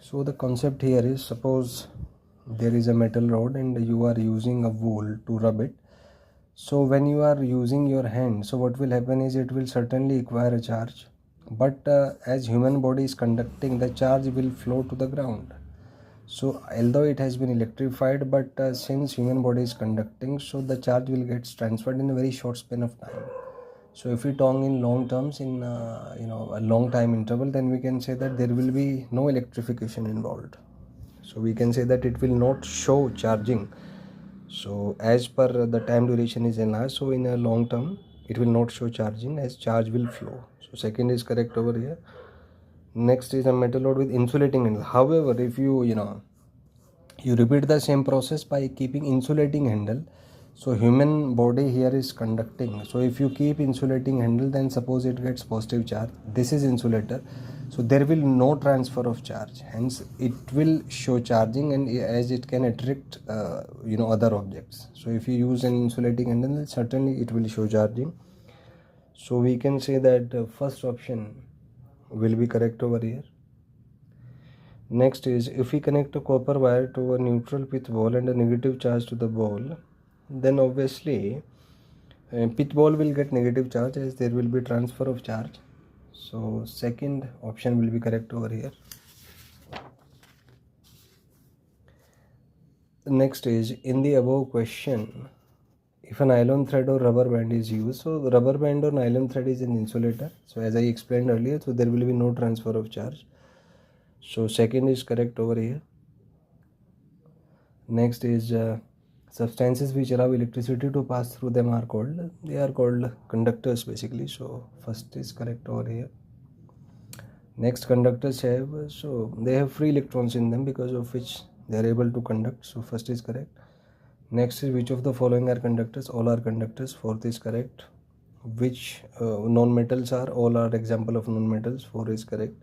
So the concept here is, suppose there is a metal rod and you are using a wool to rub it. So when you are using your hand, so what will happen is it will certainly acquire a charge, but as human body is conducting, the charge will flow to the ground. So although it has been electrified, but since human body is conducting, so the charge will get transferred in a very short span of time. So if we talk in long terms, in a long time interval, then we can say that there will be no electrification involved. So we can say that it will not show charging. So as per the time duration is enlarged, so in a long term it will not show charging, as charge will flow. So second is correct over here. Next is a metal rod with insulating handle. However, if you repeat the same process by keeping insulating handle, so human body here is conducting. So if you keep insulating handle, then suppose it gets positive charge, this is insulator, so there will no transfer of charge, hence it will show charging, and as it can attract other objects. So if you use an insulating handle, then certainly it will show charging. So we can say that first option will be correct over here. Next is, if we connect a copper wire to a neutral pith ball and a negative charge to the ball, then obviously pith ball will get negative charge, as there will be transfer of charge. So second option will be correct over here. Next is, in the above question, if a nylon thread or rubber band is used, so the rubber band or nylon thread is an insulator, so as I explained earlier, so there will be no transfer of charge. So second is correct over here. Next is, substances which allow electricity to pass through them are called conductors basically. So first is correct over here. Next, conductors have, so they have free electrons in them, because of which they are able to conduct. So first is correct. Next is, which of the following are conductors? All are conductors. Fourth is correct. Which non-metals are? All are example of non-metals. 4 is correct.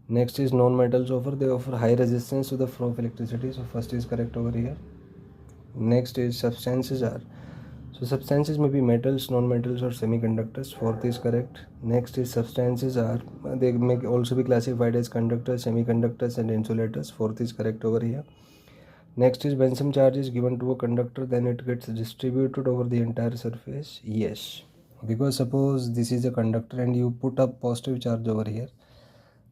Next is, non-metals they offer high resistance to the flow of electricity. So first is correct over here. Next is, substances are, so substances may be metals, non-metals or semiconductors. Fourth is correct. Next is, substances are, they may also be classified as conductors, semiconductors and insulators. Fourth is correct over here. Next is, when some charge is given to a conductor, then it gets distributed over the entire surface. Yes, because suppose this is a conductor and you put up positive charge over here,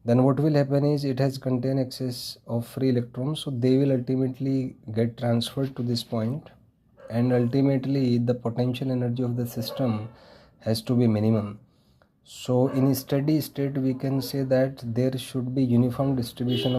then what will happen is it has contain excess of free electrons, so they will ultimately get transferred to this point, and ultimately the potential energy of the system has to be minimum. So in a steady state we can say that there should be uniform distribution